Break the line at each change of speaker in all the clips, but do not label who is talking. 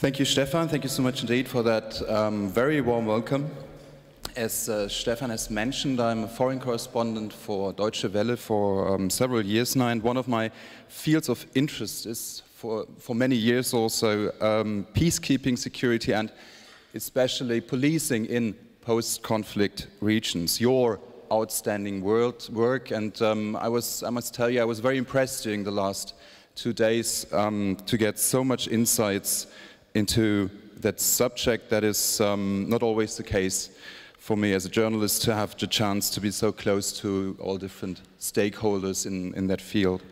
Thank you, Stefan. Thank you so much indeed for that very warm welcome. As Stefan has mentioned, I'm a foreign correspondent for Deutsche Welle for several years now, and one of my fields of interest is for many years also peacekeeping, security, and especially policing in post-conflict regions. Your outstanding work, and I must tell you, I was very impressed during the last 2 days to get so much insights into that subject that is not always the case for me as a journalist, to have the chance to be so close to all different stakeholders in that field.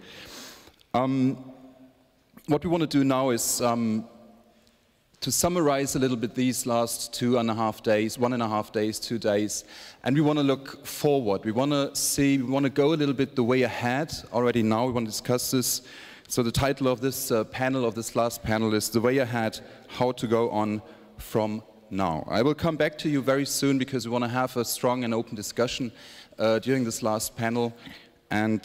What we want to do now is to summarize a little bit these last 2.5 days, 1.5 days, 2 days, and we want to look forward. We want to go a little bit the way ahead already now. We want to discuss this. So the title of this panel, of this last panel, is The Way Ahead, How to Go On From Now. I will come back to you very soon because we want to have a strong and open discussion during this last panel. And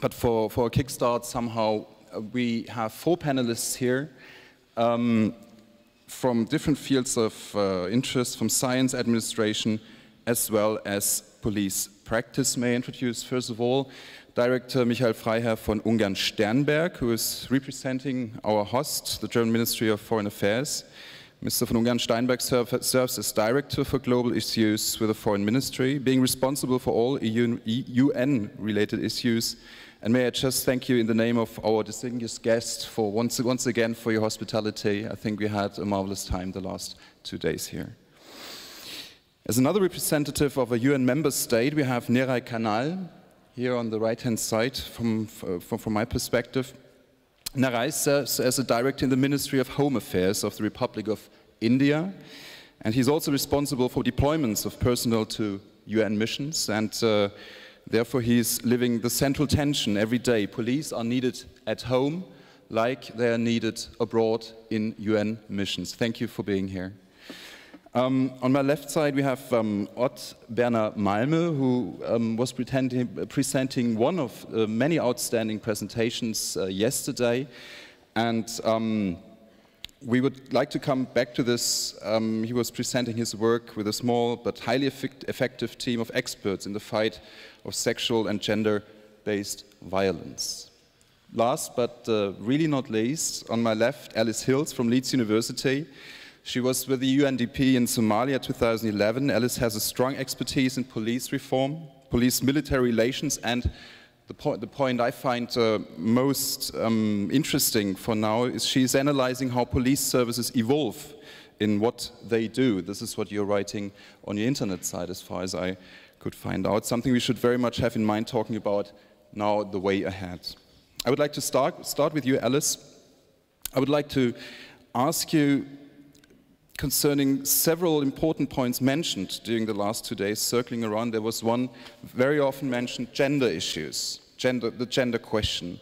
but for a kickstart, somehow we have 4 panelists here from different fields of interest, from science, administration, as well as police practice. May I introduce, first of all, Director Michael Freiherr von Ungarn-Sternberg, who is representing our host, the German Ministry of Foreign Affairs. Mr. von Ungarn-Sternberg serves as Director for Global Issues with the Foreign Ministry, being responsible for all UN-related issues. And may I just thank you in the name of our distinguished guest for once again for your hospitality. I think we had a marvelous time the last 2 days here. As another representative of a UN member state, we have Nerai Kanal, here on the right-hand side from my perspective. Nerai serves as a director in the Ministry of Home Affairs of the Republic of India, and he's also responsible for deployments of personnel to UN missions, and therefore he's living the central tension every day. Police are needed at home like they are needed abroad in UN missions. Thank you for being here. On my left side we have Ott Berner Malme, who was presenting one of many outstanding presentations yesterday, and we would like to come back to this. He was presenting his work with a small but highly effective team of experts in the fight of sexual and gender-based violence. Last but really not least, on my left, Alice Hills from Leeds University. She was with the UNDP in Somalia 2011. Alice has a strong expertise in police reform, police-military relations, and the point I find most interesting for now is she's analyzing how police services evolve in what they do. This is what you're writing on your internet site, as far as I could find out. Something we should very much have in mind talking about now, the way ahead. I would like to start with you, Alice. I would like to ask you concerning several important points mentioned during the last 2 days circling around. There was one very often mentioned, gender issues, the gender question.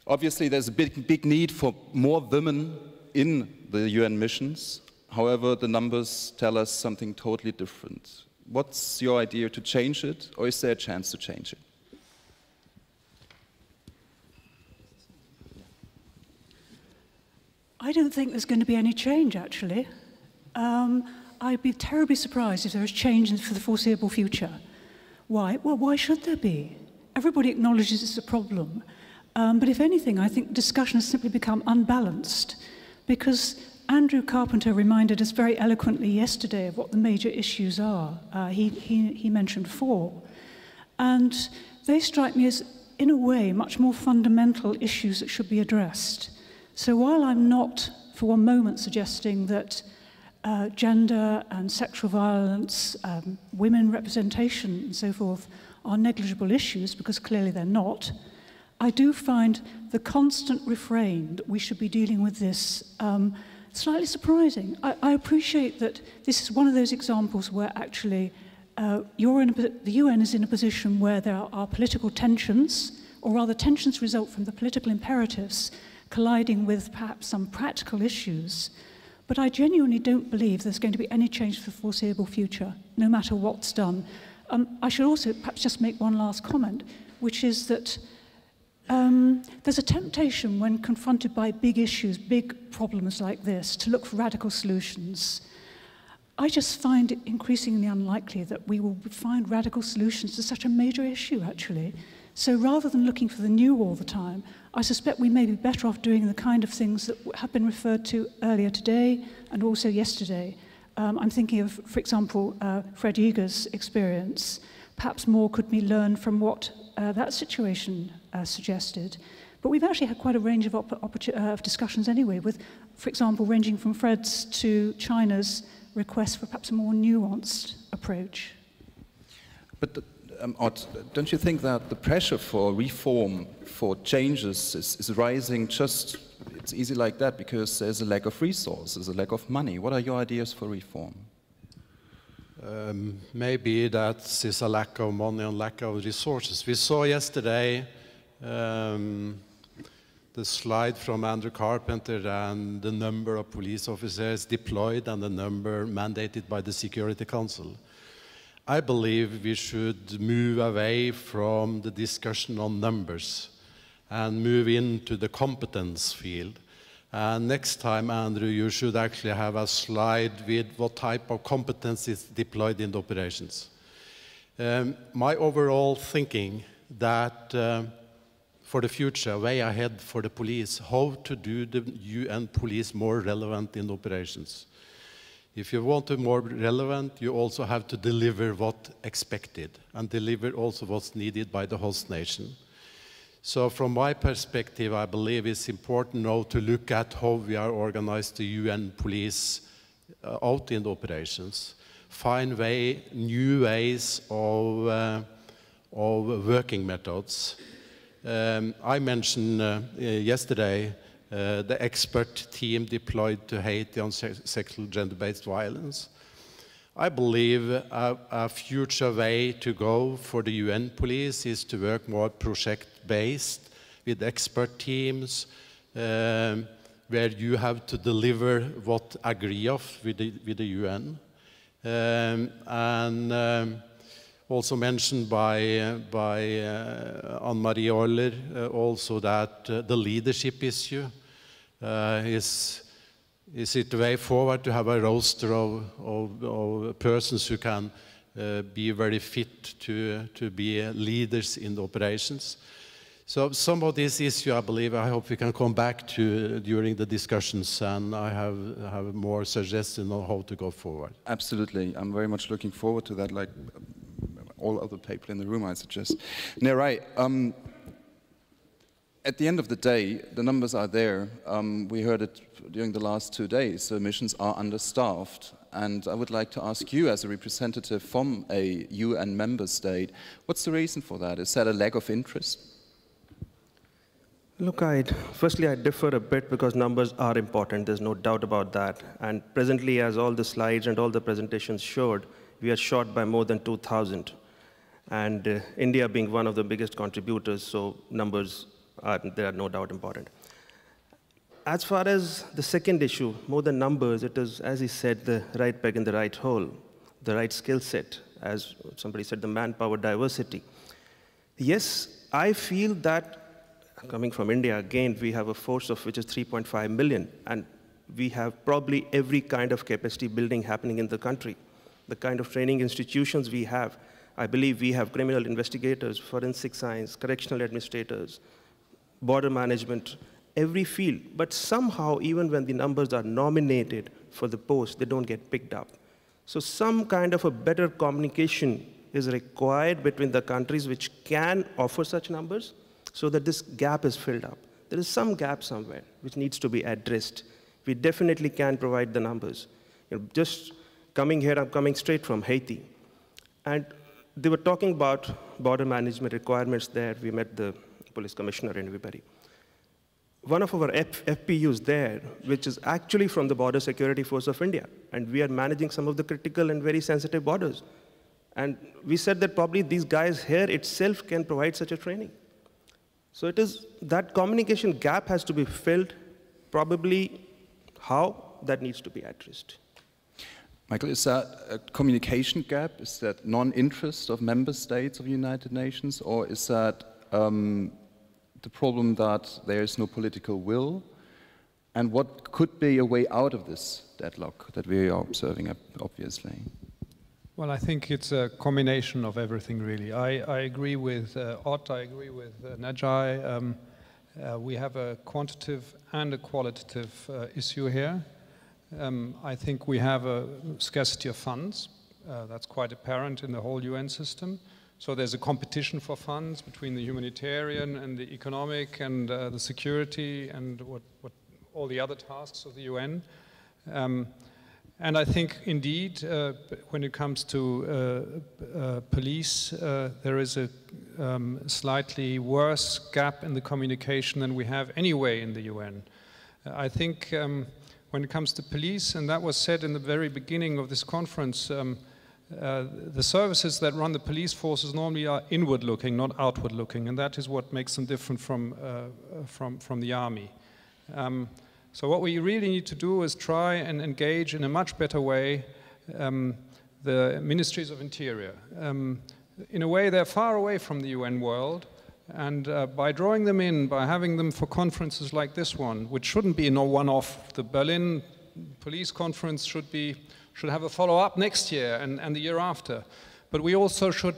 Obviously there's a big need for more women in the UN missions. However, the numbers tell us something totally different. What's your idea to change it, or is there a chance to change it?
I don't think there's going to be any change, actually. I'd be terribly surprised if there is change for the foreseeable future. Why? Well, why should there be? Everybody acknowledges it's a problem. But if anything, I think discussion has simply become unbalanced, because Andrew Carpenter reminded us very eloquently yesterday of what the major issues are. He mentioned 4. And they strike me as, in a way, much more fundamental issues that should be addressed. So while I'm not for one moment suggesting that gender and sexual violence, women representation and so forth are negligible issues, because clearly they're not, I do find the constant refrain that we should be dealing with this slightly surprising. I appreciate that this is one of those examples where actually the UN is in a position where there are political tensions, or rather tensions result from the political imperatives colliding with perhaps some practical issues. But I genuinely don't believe there's going to be any change for the foreseeable future, no matter what's done. I should also perhaps just make one last comment, which is that There's a temptation when confronted by big issues, big problems like this, to look for radical solutions. I just find it increasingly unlikely that we will find radical solutions to such a major issue, actually. So rather than looking for the new all the time, I suspect we may be better off doing the kind of things that have been referred to earlier today and also yesterday. I'm thinking of, for example, Fred Eager's experience. Perhaps more could be learned from what that situation suggested. But we've actually had quite a range of discussions anyway, with, for example, ranging from Fred's to China's request for perhaps a more nuanced approach.
But Ott, don't you think that the pressure for reform, for changes is rising just, it's easy like that because there's a lack of resources, a lack of money? What are your ideas for reform?
Maybe that is a lack of money and lack of resources. We saw yesterday the slide from Andrew Carpenter and the number of police officers deployed and the number mandated by the Security Council. I believe we should move away from the discussion on numbers and move into the competence field. And next time, Andrew, you should actually have a slide with what type of competence is deployed in the operations. My overall thinking that for the future, way ahead for the police, how to do the UN police more relevant in operations. If you want to be more relevant, you also have to deliver what's expected and deliver also what's needed by the host nation. So from my perspective, I believe it's important now to look at how we are organized the UN police out in the operations, find new ways of working methods. I mentioned yesterday the expert team deployed to Haiti on sexual gender-based violence. I believe a future way to go for the UN police is to work more project-based with expert teams where you have to deliver what agree of with the UN. Also mentioned by Anne-Marie Euler, also that the leadership issue is it the way forward to have a roster of persons who can be very fit to be leaders in the operations. So some of these issues, I believe, I hope we can come back to during the discussions, and I have more suggestions on how to go forward.
Absolutely. I'm very much looking forward to that, like all other people in the room, I suggest. No, right. At the end of the day, the numbers are there. We heard it during the last 2 days. The missions are understaffed. And I would like to ask you, as a representative from a UN member state, what's the reason for that? Is that a lack of interest?
Look, firstly, I differ a bit because numbers are important. There's no doubt about that. And presently, as all the slides and all the presentations showed, we are short by more than 2,000. And India being one of the biggest contributors, so numbers there are no doubt important. As far as the second issue, more than numbers, it is, as he said, the right peg in the right hole, the right skill set, as somebody said, the manpower diversity. Yes, I feel that, coming from India, again, we have a force of which is 3.5 million, and we have probably every kind of capacity building happening in the country. The kind of training institutions we have, I believe we have criminal investigators, forensic science, correctional administrators, border management, every field. But somehow, even when the numbers are nominated for the post, they don't get picked up. So some kind of a better communication is required between the countries which can offer such numbers so that this gap is filled up. There is some gap somewhere which needs to be addressed. We definitely can provide the numbers. Just coming here, I'm coming straight from Haiti. And they were talking about border management requirements there. We met the police commissioner and everybody. One of our FPUs there, which is actually from the Border Security Force of India, and we are managing some of the critical and very sensitive borders. And we said that probably these guys here itself can provide such a training. So it is that communication gap has to be filled. Probably how, that needs to be addressed.
Michael, is that a communication gap? Is that non-interest of member states of the United Nations? Or is that the problem that there is no political will? And what could be a way out of this deadlock that we are observing, obviously?
Well, I think it's a combination of everything, really. I agree with Ott, I agree with Najai. We have a quantitative and a qualitative issue here. I think we have a scarcity of funds. That's quite apparent in the whole UN system. So there's a competition for funds between the humanitarian and the economic and the security and what all the other tasks of the UN. And I think, indeed, when it comes to police, there is a slightly worse gap in the communication than we have anyway in the UN. I think when it comes to police, and that was said in the very beginning of this conference, the services that run the police forces normally are inward-looking, not outward-looking, and that is what makes them different from the army. So what we really need to do is try and engage in a much better way the ministries of interior. In a way, they're far away from the UN world, and by drawing them in, by having them for conferences like this one, which shouldn't be no one-off. The Berlin police conference should have a follow-up next year and the year after. But we also should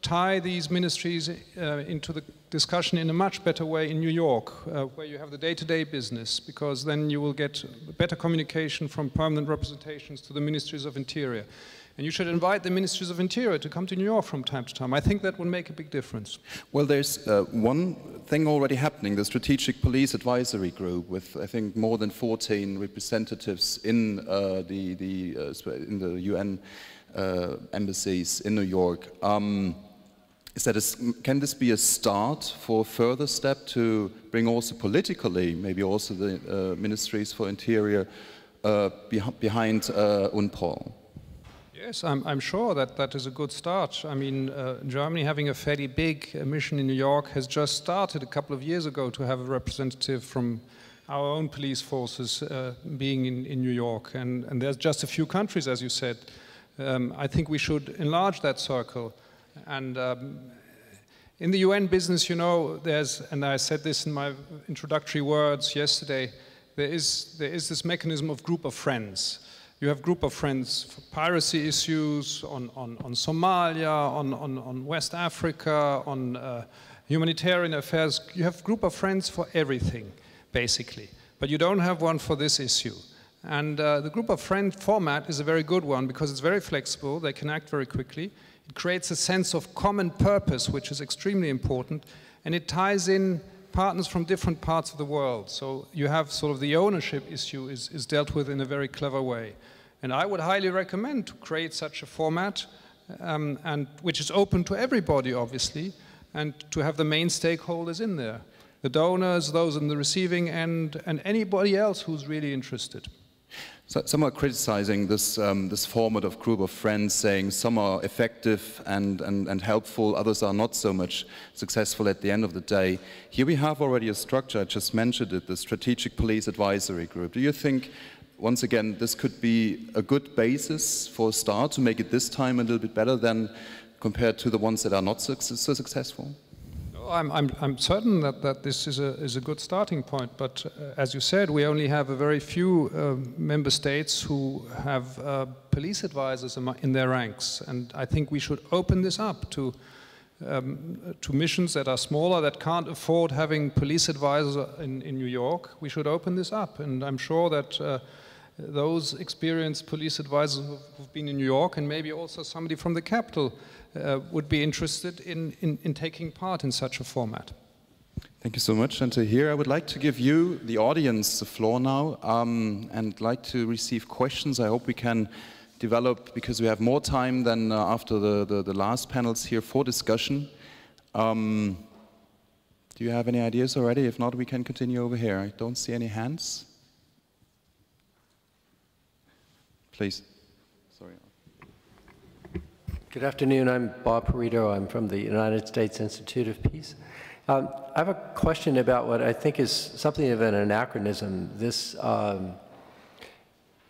tie these ministries into the discussion in a much better way in New York, where you have the day-to-day business, because then you will get better communication from permanent representations to the ministries of interior. And you should invite the ministries of interior to come to New York from time to time. I think that would make a big difference.
Well, there's one thing already happening, the Strategic Police Advisory Group, with I think more than 14 representatives in the UN embassies in New York. Can this be a start for a further step to bring also politically, maybe also the ministries for interior behind UNPOL?
Yes, I'm sure that is a good start. I mean, Germany, having a fairly big mission in New York, has just started a couple of years ago to have a representative from our own police forces being in New York. And there's just a few countries, as you said. I think we should enlarge that circle. And in the UN business, you know, and I said this in my introductory words yesterday, there is this mechanism of group of friends. You have group of friends for piracy issues, on Somalia, on West Africa, on humanitarian affairs. You have group of friends for everything, basically. But you don't have one for this issue. And the group of friend format is a very good one because it's very flexible. They can act very quickly. It creates a sense of common purpose, which is extremely important. And it ties in partners from different parts of the world. So you have sort of the ownership issue is dealt with in a very clever way. And I would highly recommend to create such a format, and which is open to everybody, obviously, and to have the main stakeholders in there. The donors, those in the receiving end, and anybody else who's really interested.
So some are criticizing this, this format of group of friends, saying some are effective and helpful, others are not so much successful at the end of the day. Here we have already a structure, I just mentioned it, the Strategic Police Advisory Group. Do you think, once again, this could be a good basis for a start to make it this time a little bit better than compared to the ones that are not so successful?
I'm certain that this is a good starting point, but as you said, we only have a very few member states who have police advisors in their ranks, and I think we should open this up to missions that are smaller, that can't afford having police advisors in New York. We should open this up, and I'm sure that those experienced police advisors who've been in New York, and maybe also somebody from the capital, would be interested in taking part in such a format.
Thank you so much. And here I would like to give you, the audience, the floor now, and like to receive questions. I hope we can develop, because we have more time than after the last panels here for discussion. Do you have any ideas already? If not, we can continue over here. I don't see any hands. Please. Sorry.
Good afternoon. I'm Bob Perito. I'm from the United States Institute of Peace. I have a question about what I think is something of an anachronism. This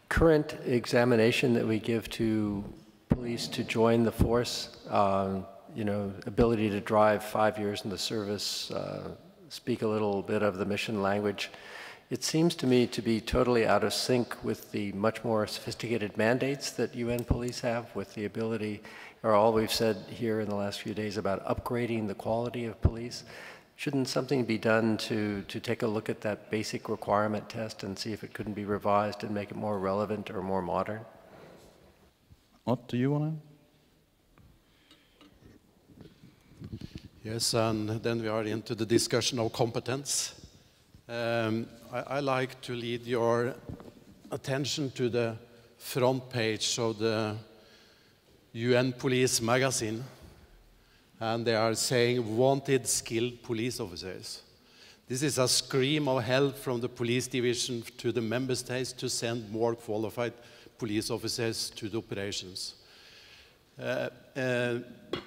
current examination that we give to police to join the force, you know, ability to drive 5 years in the service, speak a little bit of the mission language. It seems to me to be totally out of sync with the much more sophisticated mandates that UN police have, with the ability, or all we've said here in the last few days about upgrading the quality of police. Shouldn't something be done to take a look at that basic requirement test and see if it couldn't be revised and make it more relevant or more modern?
Ott, do you want to?
Yes, and then we are into the discussion of competence. I like to lead your attention to the front page of the UN Police magazine, and they are saying wanted skilled police officers. This is a scream of help from the police division to the member states to send more qualified police officers to the operations.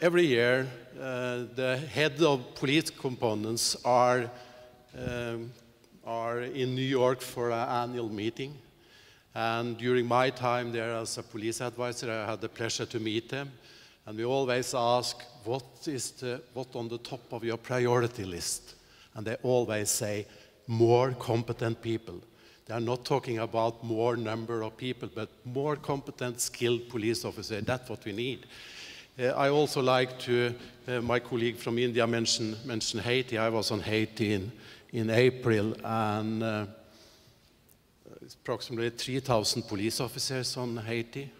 Every year, the head of police components are in New York for an annual meeting. And during my time there as a police advisor, I had the pleasure to meet them. And we always ask, what on the top of your priority list? And they always say, more competent people. They are not talking about more number of people, but more competent, skilled police officers. That's what we need. I also like to, my colleague from India mentioned Haiti. I was on Haiti in April, and it's approximately 3,000 police officers on Haiti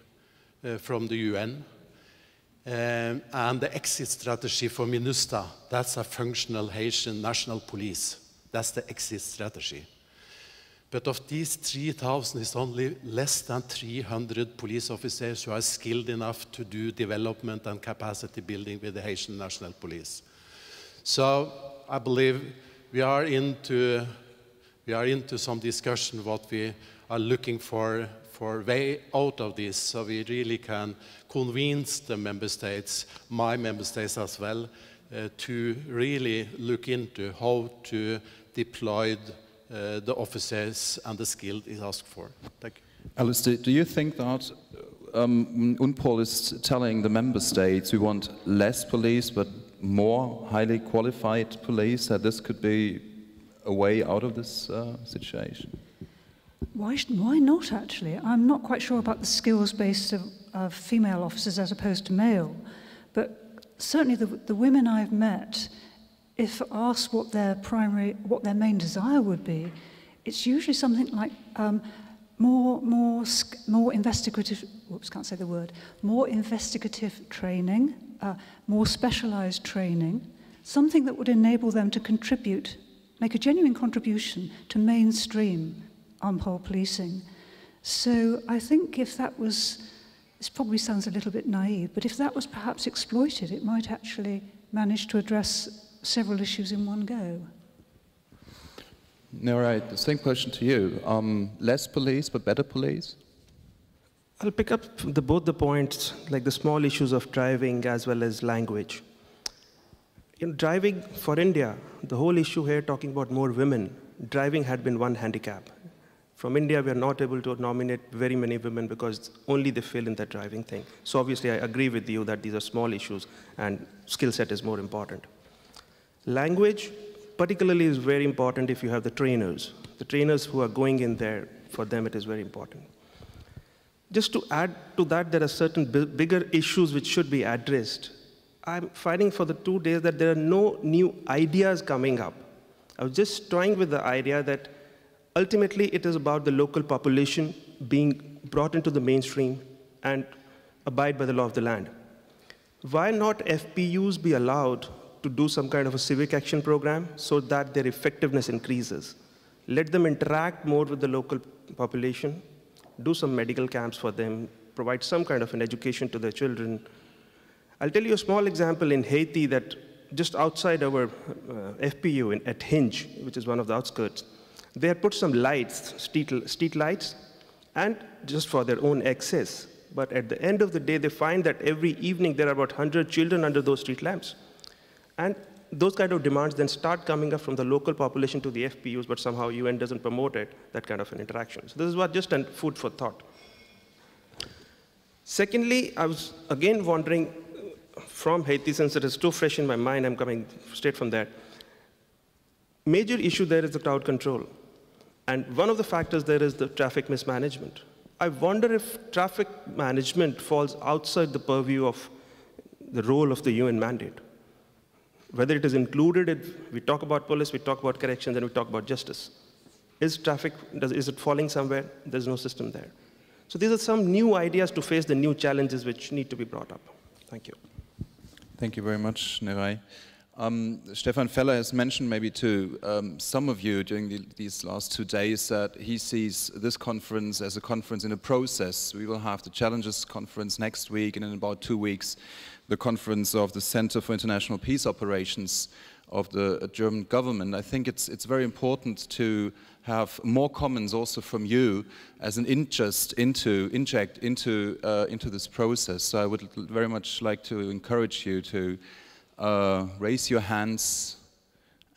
from the UN. And the exit strategy for MINUSTA, that's a functional Haitian national police. That's the exit strategy. But of these 3,000, it's only less than 300 police officers who are skilled enough to do development and capacity building with the Haitian National Police. So I believe we are into some discussion what we are looking for way out of this, so we really can convince the member states, my member states as well, to really look into how to deploy the officers and the skill is asked for. Thank you.
Alistair, do you think that UNPOL is telling the member states we want less police but more highly qualified police, that this could be a way out of this situation?
Why not, actually? I'm not quite sure about the skills base of female officers as opposed to male, but certainly the women I've met, if asked what their main desire would be, it's usually something like more investigative. Whoops, can't say the word. More investigative training, more specialised training, something that would enable them to contribute, make a genuine contribution to mainstream UNPOL policing. So I think if that was, this probably sounds a little bit naive, but if that was perhaps exploited, it might actually manage to address several issues in one go.
All right, the same question to you. Less police, but better police?
I'll pick up both the points, like the small issues of driving as well as language. In driving for India, the whole issue here talking about more women, driving had been one handicap. From India, we are not able to nominate very many women because only they fail in that driving thing. So obviously, I agree with you that these are small issues and skill set is more important. Language, particularly, is very important if you have the trainers. The trainers who are going in there, for them it is very important. Just to add to that, there are certain bigger issues which should be addressed. I'm finding for the 2 days that there are no new ideas coming up. I was just toying with the idea that ultimately it is about the local population being brought into the mainstream and abide by the law of the land. Why not FPUs be allowed to do some kind of a civic action program so that their effectiveness increases? Let them interact more with the local population, do some medical camps for them, provide some kind of an education to their children. I'll tell you a small example in Haiti that just outside our FPU at Hinge, which is one of the outskirts, they had put some lights, street lights, and just for their own access. But at the end of the day, they find that every evening there are about 100 children under those street lamps. And those kind of demands then start coming up from the local population to the FPUs, but somehow UN doesn't promote it, that kind of an interaction. So this is what just food for thought. Secondly, I was again wondering from Haiti, since it is too fresh in my mind, I'm coming straight from that. Major issue there is the crowd control. And one of the factors there is the traffic mismanagement. I wonder if traffic management falls outside the purview of the role of the UN mandate. Whether it is included, we talk about police, we talk about corrections, and we talk about justice. Is traffic, is it falling somewhere? There's no system there. So these are some new ideas to face the new challenges which need to be brought up. Thank you.
Thank you very much, Nerai. Stefan Feller has mentioned maybe to some of you during these last 2 days that he sees this conference as a conference in a process. We will have the Challenges Conference next week, and in about 2 weeks, the conference of the Center for International Peace Operations of the German government. I think it's very important to have more comments also from you as an inject into this process. So I would very much like to encourage you to raise your hands.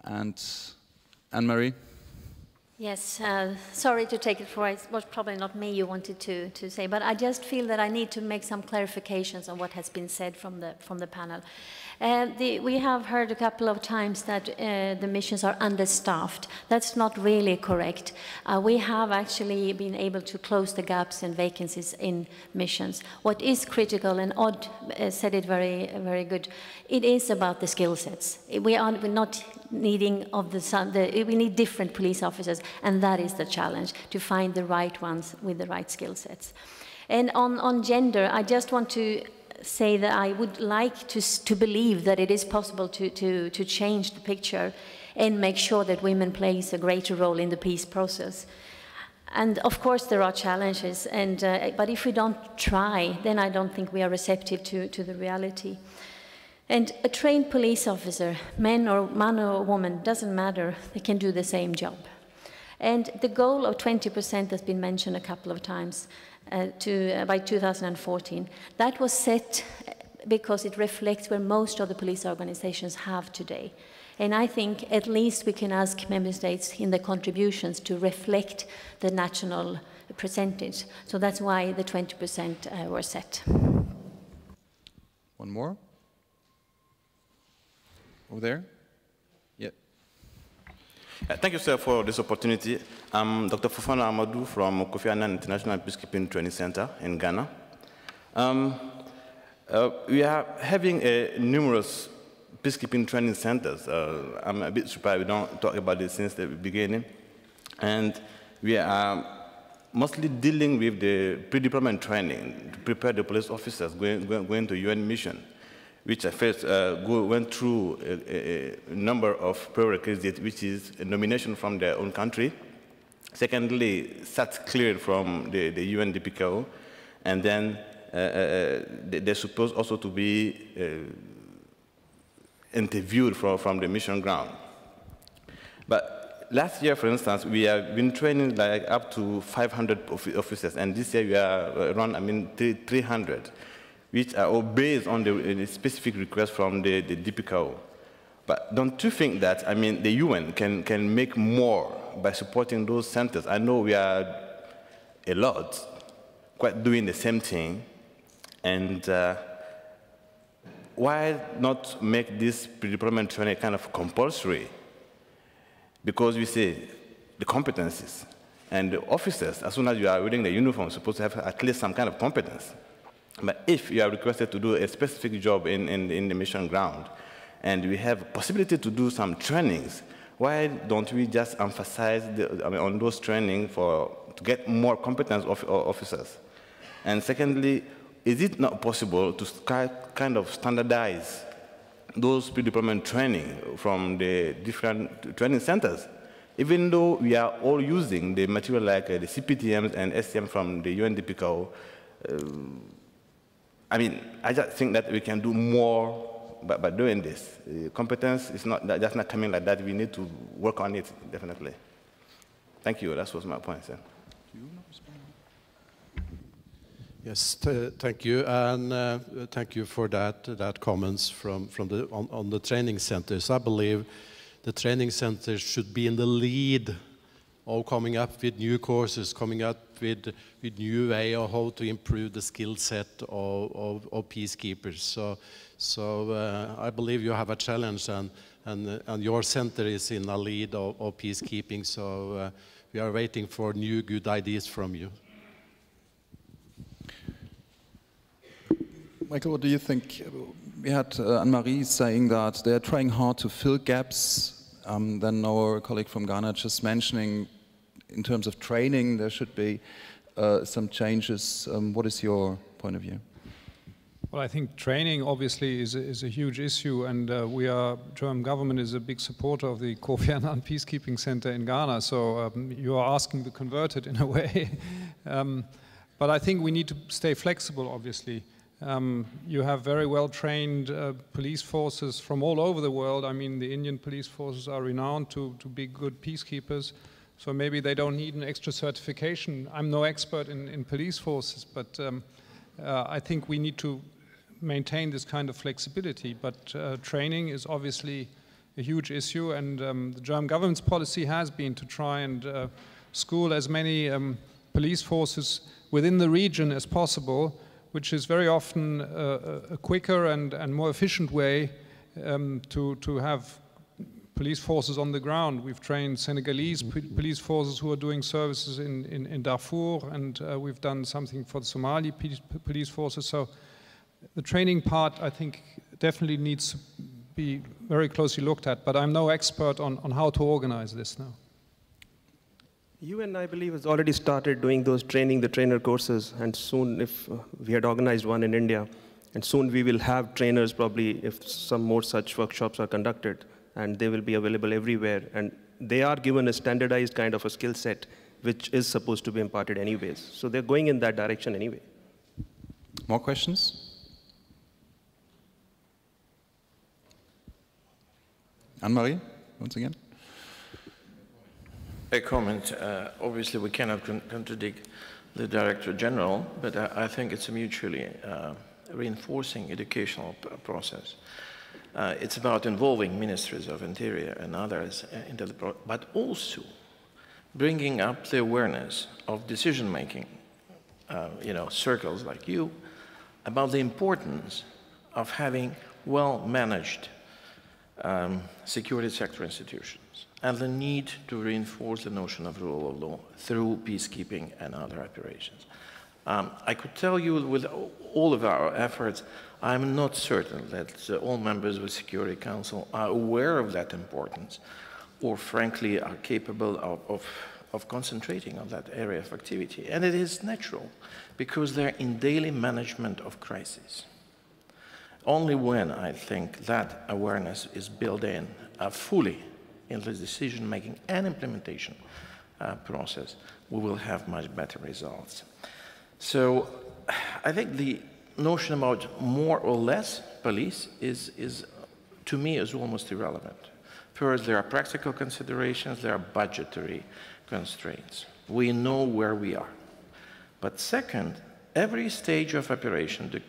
And Anne-Marie?
Yes, sorry to take it for it was probably not me you wanted to say, but I just feel that I need to make some clarifications on what has been said from the panel. We have heard a couple of times that the missions are understaffed. That's not really correct. We have actually been able to close the gaps and vacancies in missions. What is critical, and Odd said it very, very good, it is about the skill sets. We're not needing we need different police officers, and that is the challenge, to find the right ones with the right skill sets. And on gender, I just want to say that I would like to believe that it is possible to change the picture and make sure that women play a greater role in the peace process. And of course there are challenges, but if we don't try, then I don't think we are receptive to the reality. And a trained police officer, man or woman, doesn't matter, they can do the same job. And the goal of 20% has been mentioned a couple of times by 2014. That was set because it reflects where most of the police organizations have today. And I think at least we can ask member states in the contributions to reflect the national percentage. So that's why the 20% were set.
One more? Over there? Yeah.
Thank you, sir, for this opportunity. I'm Dr. Fofana Amadou from Kofi Annan International Peacekeeping Training Center in Ghana. We are having numerous peacekeeping training centers. I'm a bit surprised we don't talk about this since the beginning. And we are mostly dealing with the pre-deployment training to prepare the police officers going to UN mission, which I first went through a number of prerequisites, which is a nomination from their own country. Secondly, SAT cleared from the UN DPKO, and then they're supposed also to be interviewed from the mission ground. But last year, for instance, we have been training like up to 500 officers, and this year we are around 300. Which are all based on the specific request from the DPKO. But don't you think that, the UN can make more by supporting those centers? I know we are a lot quite doing the same thing, and why not make this pre-deployment training kind of compulsory? Because we say the competencies, and the officers, as soon as you are wearing the uniform, are supposed to have at least some kind of competence. But if you are requested to do a specific job in the mission ground, and we have possibility to do some trainings, why don't we just emphasize on those trainings to get more competent officers? And secondly, is it not possible to kind of standardize those pre-deployment training from the different training centers? Even though we are all using the material like the CPTMs and STM from the UNDPCO, I just think that we can do more by doing this. Competence is just not coming like that. We need to work on it, definitely. Thank you. That was my point, sir.
Yes, thank you, and thank you for that comments on the training centers. I believe the training centers should be in the lead of coming up with new courses, coming up with new way of how to improve the skill set of peacekeepers. So I believe you have a challenge, and and your center is in a lead of peacekeeping, so we are waiting for new good ideas from you.
Michael, what do you think? We had Anne-Marie saying that they're trying hard to fill gaps. Then our colleague from Ghana just mentioning in terms of training there should be some changes. What is your point of view?
Well, I think training obviously is a huge issue, and German government is a big supporter of the Kofi Annan Peacekeeping Center in Ghana, so you are asking the converted in a way. But I think we need to stay flexible, obviously. You have very well-trained police forces from all over the world. I mean, the Indian police forces are renowned to be good peacekeepers, so maybe they don't need an extra certification. I'm no expert in police forces, but I think we need to maintain this kind of flexibility. But training is obviously a huge issue, and the German government's policy has been to try and school as many police forces within the region as possible, which is very often a quicker and more efficient way to have police forces on the ground. We've trained Senegalese police forces who are doing services in Darfur, and we've done something for the Somali police forces. So the training part, I think, definitely needs to be very closely looked at, but I'm no expert on how to organize this now.
UN, I believe, has already started doing those the trainer courses, and soon, if we had organized one in India, and soon we will have trainers probably if some more such workshops are conducted, and they will be available everywhere, and they are given a standardized kind of a skill set, which is supposed to be imparted anyways. So they're going in that direction anyway.
More questions? Anne-Marie, once again.
A comment. Obviously, we cannot contradict the Director General, but I think it's a mutually reinforcing educational process. It's about involving ministries of interior and others into the process, but also bringing up the awareness of decision-making, circles like you, about the importance of having well-managed security sector institutions, and the need to reinforce the notion of rule of law through peacekeeping and other operations. I could tell you with all of our efforts, I'm not certain that all members of the Security Council are aware of that importance, or frankly are capable of concentrating on that area of activity. And it is natural, because they're in daily management of crises. Only when I think that awareness is built in fully in the decision-making and implementation process, we will have much better results. So I think the notion about more or less police is to me, is almost irrelevant. First, there are practical considerations, there are budgetary constraints. We know where we are. But second, every stage of operation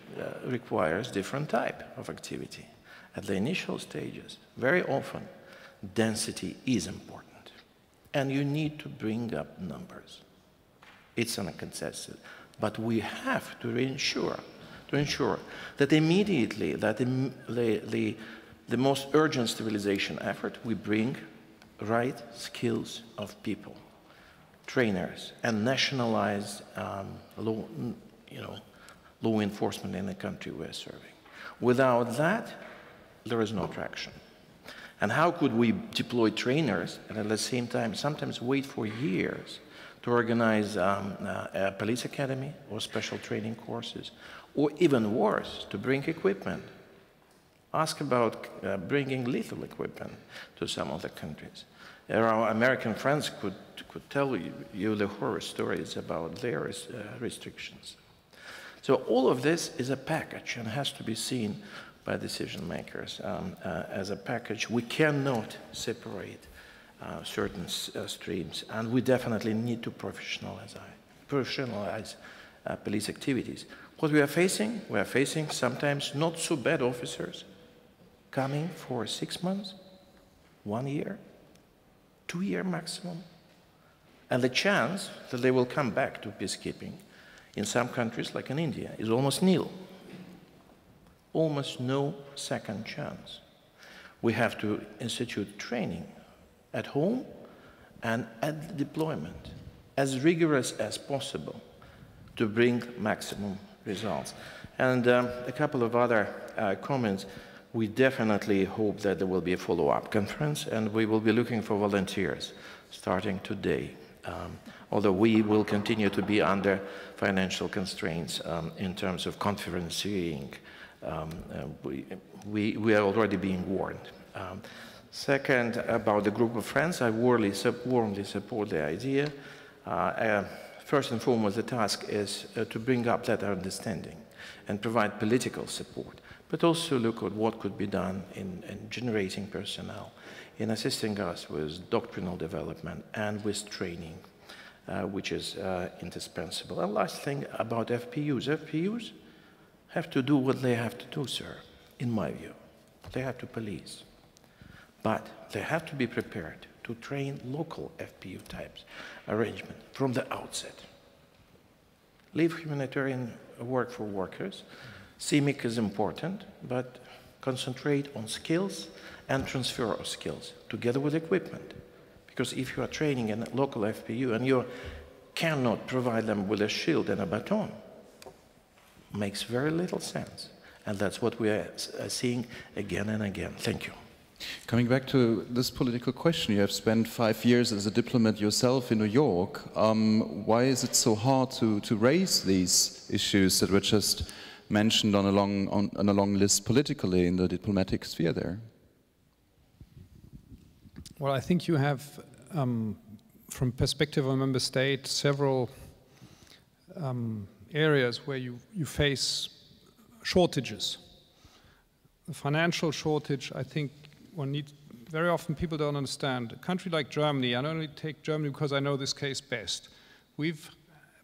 requires different type of activity. At the initial stages, very often, density is important. And you need to bring up numbers. It's uncontested. But we have to ensure that immediately, that the most urgent stabilization effort, we bring right skills of people, trainers, and nationalized law enforcement in the country we're serving. Without that, there is no traction. And how could we deploy trainers and at the same time sometimes wait for years to organize a police academy or special training courses, or even worse, to bring equipment? Ask about bringing lethal equipment to some of the countries. Our American friends could tell you the horror stories about their restrictions. So all of this is a package and has to be seen by decision makers as a package. We cannot separate certain streams, and we definitely need to professionalize police activities. What we are facing sometimes not so bad officers coming for 6 months, 1 year, 2 year maximum. And the chance that they will come back to peacekeeping in some countries, like in India, is almost nil. Almost no second chance. We have to institute training at home and at the deployment, as rigorous as possible to bring maximum results. And a couple of other comments. We definitely hope that there will be a follow-up conference, and we will be looking for volunteers starting today. Although we will continue to be under financial constraints in terms of conferencing, we are already being warned. Second, about the group of friends, I warmly support the idea. First and foremost, the task is to bring up that understanding and provide political support, but also look at what could be done in generating personnel, in assisting us with doctrinal development and with training, which is indispensable. And last thing about FPUs. FPUs have to do what they have to do, sir, in my view. They have to police. But they have to be prepared to train local FPU types arrangement from the outset. Leave humanitarian work for workers. CIMIC is important, but concentrate on skills and transfer of skills together with equipment. Because if you are training in a local FPU and you cannot provide them with a shield and a baton, makes very little sense. And that's what we are seeing again and again. Thank you.
Coming back to this political question, you have spent 5 years as a diplomat yourself in New York. Why is it so hard to raise these issues that were just mentioned on a long list politically in the diplomatic sphere there?
Well, I think you have, from perspective of a member state, several areas where you face shortages. The financial shortage, I think one needs, very often people don't understand. A country like Germany, I only take Germany because I know this case best. We've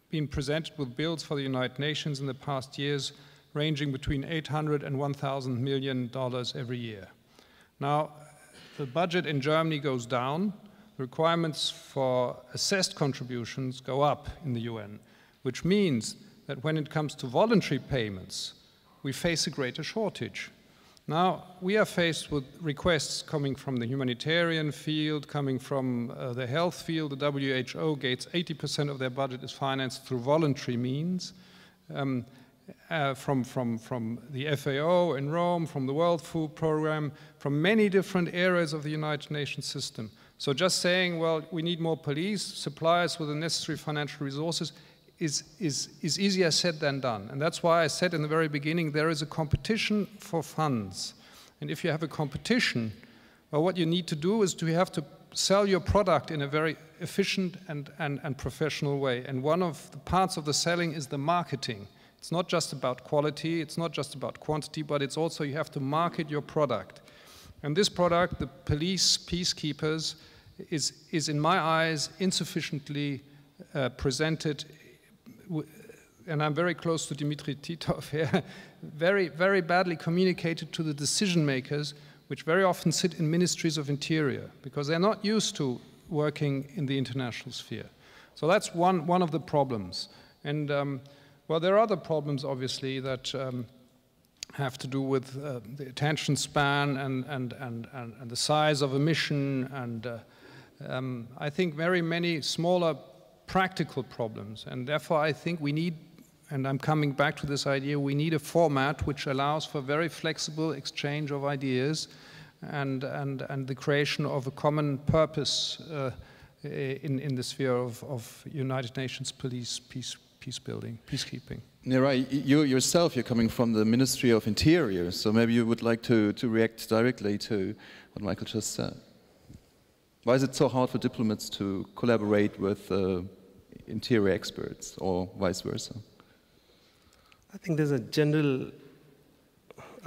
been presented with bills for the United Nations in the past years ranging between $800 and $1,000 million every year. Now, the budget in Germany goes down, the requirements for assessed contributions go up in the UN, which means that when it comes to voluntary payments, we face a greater shortage. Now, we are faced with requests coming from the humanitarian field, coming from the health field. The WHO gets 80% of their budget is financed through voluntary means, from the FAO in Rome, from the World Food Programme, from many different areas of the United Nations system. So just saying, well, we need more police, supply us with the necessary financial resources, is easier said than done. And that's why I said in the very beginning, there is a competition for funds. And if you have a competition, well, what you need to do is you have to sell your product in a very efficient and professional way. And one of the parts of the selling is the marketing. It's not just about quality, it's not just about quantity, but it's also you have to market your product. And this product, the police, peacekeepers, is in my eyes insufficiently presented. And I'm very close to Dmitry Titov here, very, very badly communicated to the decision makers, which very often sit in ministries of interior, because they're not used to working in the international sphere. So that's one of the problems. And well, there are other problems, obviously, that have to do with the attention span and the size of a mission, and I think very many smaller practical problems. And therefore, I think we need, and I'm coming back to this idea, we need a format which allows for very flexible exchange of ideas and the creation of a common purpose in the sphere of United Nations police, peace building, peacekeeping.
Yeah, right. You yourself, you're coming from the Ministry of Interior, so maybe you would like to react directly to what Michael just said. Why is it so hard for diplomats to collaborate with interior experts, or vice versa?
I think there's a general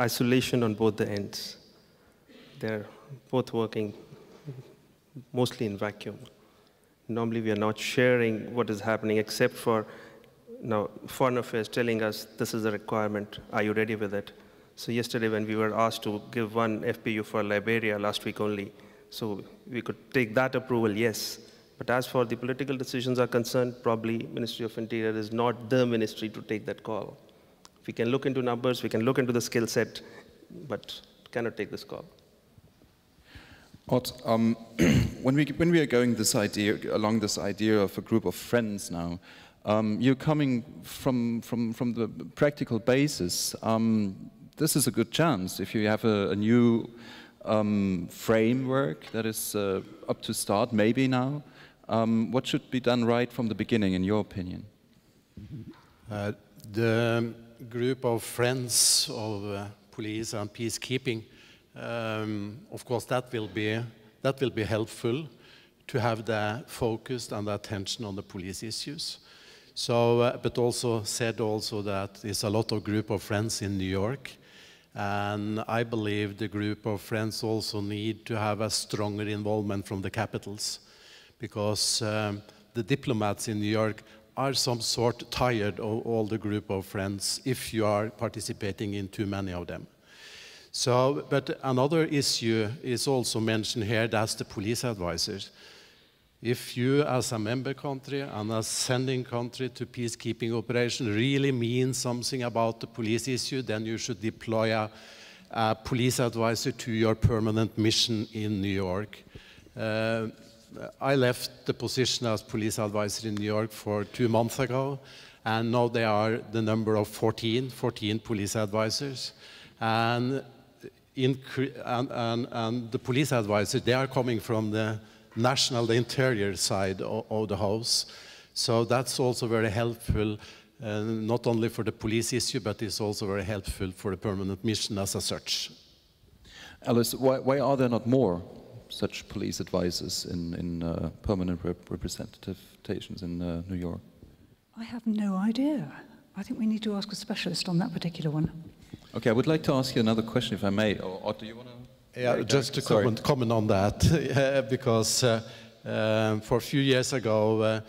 isolation on both the ends. They're both working mostly in vacuum. Normally we are not sharing what is happening, except for now Foreign Affairs telling us this is a requirement, are you ready with it? So yesterday when we were asked to give one FPU for Liberia last week only, so we could take that approval, yes. But as for the political decisions are concerned, probably Ministry of Interior is not the ministry to take that call. We can look into numbers, we can look into the skill set, but cannot take this call.
Odd, when we are going along this idea of a group of friends now, you're coming from the practical basis. This is a good chance if you have a new framework that is up to start, maybe now. What should be done right from the beginning, in your opinion?
The group of friends of police and peacekeeping, of course, that will be helpful to have the focus and the attention on the police issues. So, but also said that there's a lot of group of friends in New York, and I believe the group of friends also need to have a stronger involvement from the capitals, because the diplomats in New York are some sort tired of all the group of friends if you are participating in too many of them. So, but another issue is also mentioned here, that's the police advisors. If you as a member country and a sending country to peacekeeping operation really mean something about the police issue, then you should deploy a police advisor to your permanent mission in New York. I left the position as police advisor in New York for 2 months ago, and now they are the number of 14 police advisors. And the police advisors, they are coming from the interior side of the house. So that's also very helpful, not only for the police issue, but it's also very helpful for the permanent mission as such.
Alice, why are there not more such police advisors in permanent representative stations in New York?
I have no idea. I think we need to ask a specialist on that particular one.
Okay, I would like to ask you another question, if I may. Or do you want to?
Yeah, just to comment on that, because for a few years ago,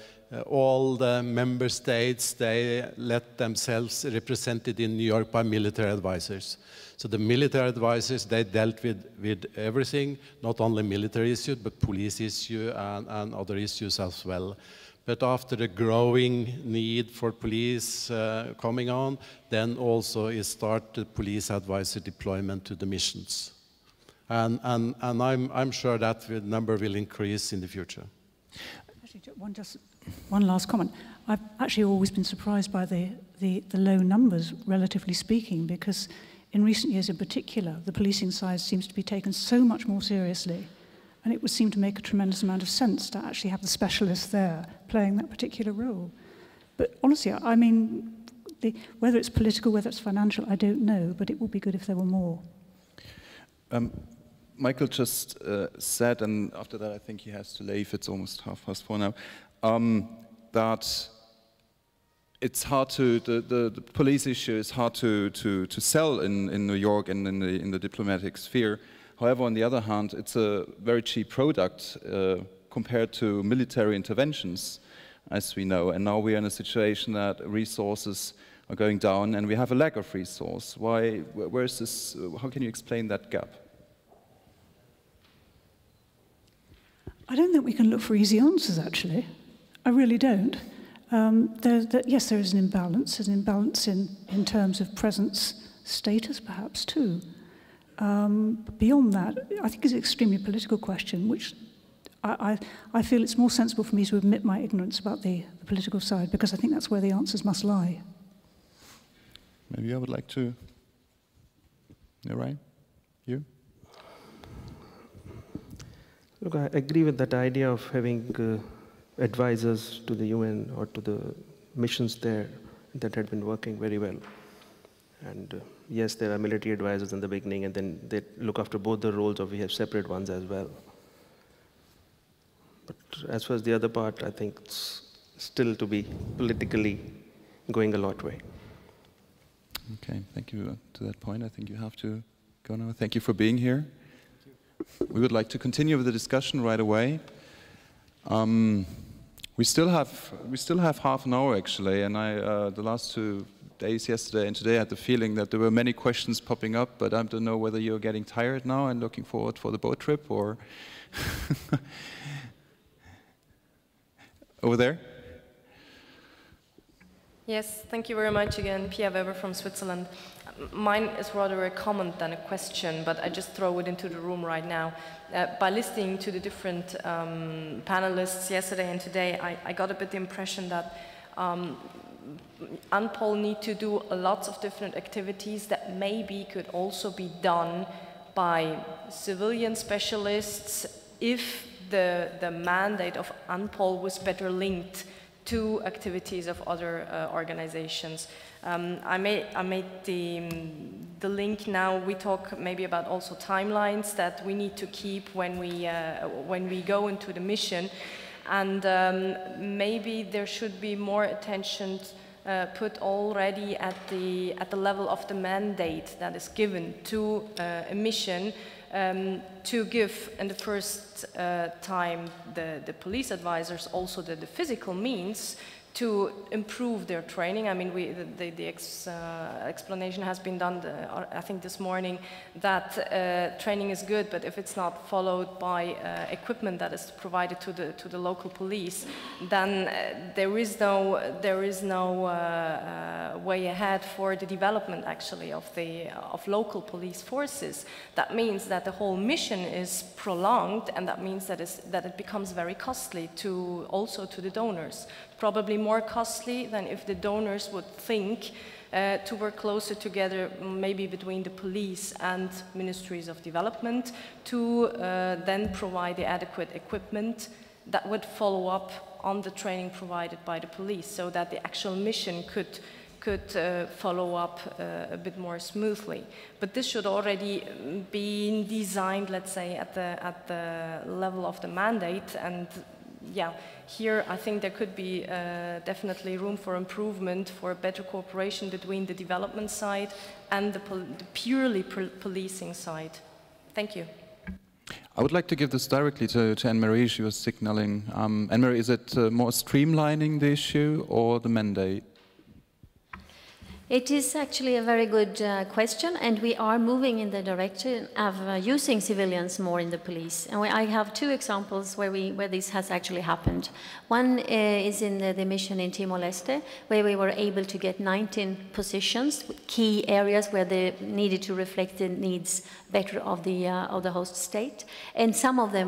all the member states, they let themselves represented in New York by military advisors. So the military advisors, they dealt with everything, not only military issues, but police issues and other issues as well. But after the growing need for police coming on, then also it started police advisor deployment to the missions. And I'm sure that number will increase in the future.
Actually, just one last comment. I've actually always been surprised by the low numbers, relatively speaking, because in recent years in particular, the policing side seems to be taken so much more seriously, and it would seem to make a tremendous amount of sense to actually have the specialists there playing that particular role. But honestly, I mean, whether it's political, whether it's financial, I don't know, but it would be good if there were more.
Michael just said, and after that I think he has to leave, it's almost 4:30 now, that it's hard to, the police issue is hard to sell in New York and in the diplomatic sphere. However, on the other hand, it's a very cheap product compared to military interventions, as we know. And now we are in a situation that resources are going down and we have a lack of resource. Where is this, how can you explain that gap?
I don't think we can look for easy answers, actually. I really don't. Yes, there is an imbalance. There's an imbalance in terms of presence, status, perhaps, too. But beyond that, I think it's an extremely political question, which I feel it's more sensible for me to admit my ignorance about the political side, because I think that's where the answers must lie.
Maybe I would like to... You're right? You?
Look, I agree with that idea of having advisors to the UN or to the missions there that had been working very well. And yes, there are military advisors in the beginning, and then they look after both the roles, or we have separate ones as well. But as far as the other part, I think it's still to be politically going a lot way.
Okay, thank you to that point. I think you have to go now. Thank you for being here. We would like to continue with the discussion right away. We still have half an hour actually, and the last 2 days, yesterday and today, I had the feeling that there were many questions popping up, but I don't know whether you're getting tired now and looking forward for the boat trip, or over there.
Yes, thank you very much again, Pia Weber from Switzerland. mine is rather a comment than a question, but I just throw it into the room right now. By listening to the different panelists yesterday and today, I got a bit the impression that UNPOL need to do lots of different activities that maybe could also be done by civilian specialists if the mandate of UNPOL was better linked to activities of other organizations. I made the link now. We talk maybe about also timelines that we need to keep when we go into the mission, and maybe there should be more attention put already at the level of the mandate that is given to a mission, to give in the first time the police advisors also the physical means to improve their training. I mean, the explanation has been done, I think this morning, that training is good, but if it's not followed by equipment that is provided to the local police, then there is no way ahead for the development actually of local police forces. That means that the whole mission is prolonged, and that means that it becomes very costly also to the donors. Probably more costly than if the donors would think to work closer together, maybe between the police and ministries of development, to then provide the adequate equipment that would follow up on the training provided by the police, so that the actual mission could follow up a bit more smoothly. But this should already be designed, let's say, at the level of the mandate. And yeah, here I think there could be definitely room for improvement, for better cooperation between the development side and the purely policing side. Thank you.
I would like to give this directly to Anne-Marie. She was signaling. Anne-Marie, is it more streamlining the issue or the mandate?
It is actually a very good question, and we are moving in the direction of using civilians more in the police. And I have two examples where this has actually happened. One is in the mission in Timor-Leste, where we were able to get 19 positions, key areas where they needed to reflect the needs better of the host state, and some of them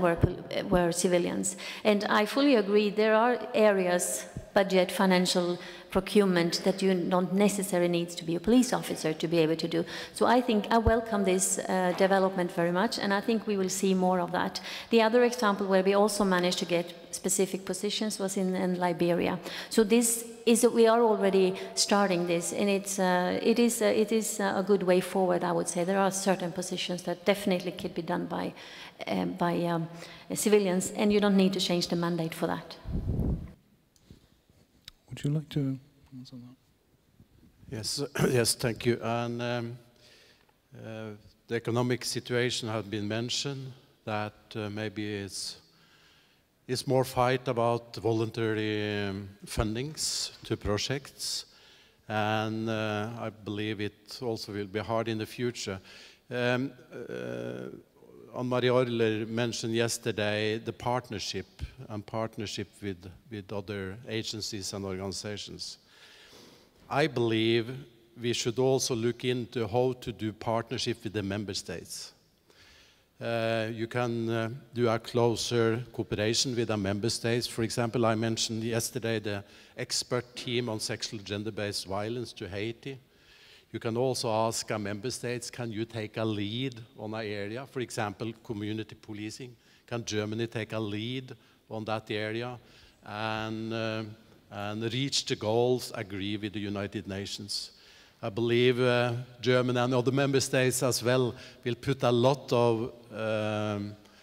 were civilians. And I fully agree, there are areas, budget, financial, procurement, that you don't necessarily need to be a police officer to be able to do. So I think I welcome this development very much, and I think we will see more of that. The other example where we also managed to get specific positions was in Liberia. So this is we are already starting this, and it is a good way forward, I would say. There are certain positions that definitely could be done by civilians, and you don't need to change the mandate for that.
Would you like to answer that?
Yes, yes, thank you. And the economic situation has been mentioned, that maybe it's more fight about voluntary fundings to projects, and I believe it also will be hard in the future. Anne-Marie Orler mentioned yesterday the partnership with other agencies and organizations. I believe we should also look into how to do partnership with the member states. You can do a closer cooperation with the member states. For example, I mentioned yesterday the expert team on sexual gender-based violence to Haiti. You can also ask our member states, can you take a lead on an area? For example, community policing. Can Germany take a lead on that area and reach the goals, agree with the United Nations? I believe Germany and other member states as well will put a lot of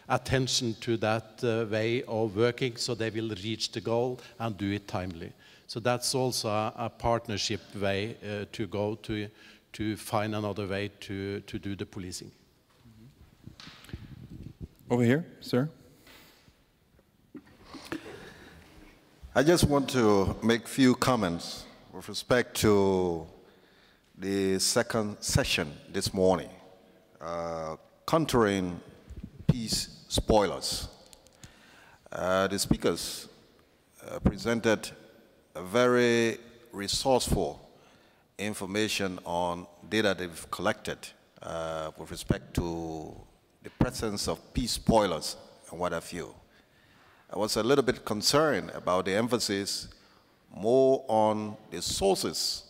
attention to that way of working, so they will reach the goal and do it timely. So that's also a partnership way to go to find another way to do the policing.
Over here, sir.
I just want to make a few comments with respect to the second session this morning, countering peace spoilers. The speakers presented a very resourceful information on data they've collected with respect to the presence of peace spoilers and what have you. I was a little bit concerned about the emphasis more on the sources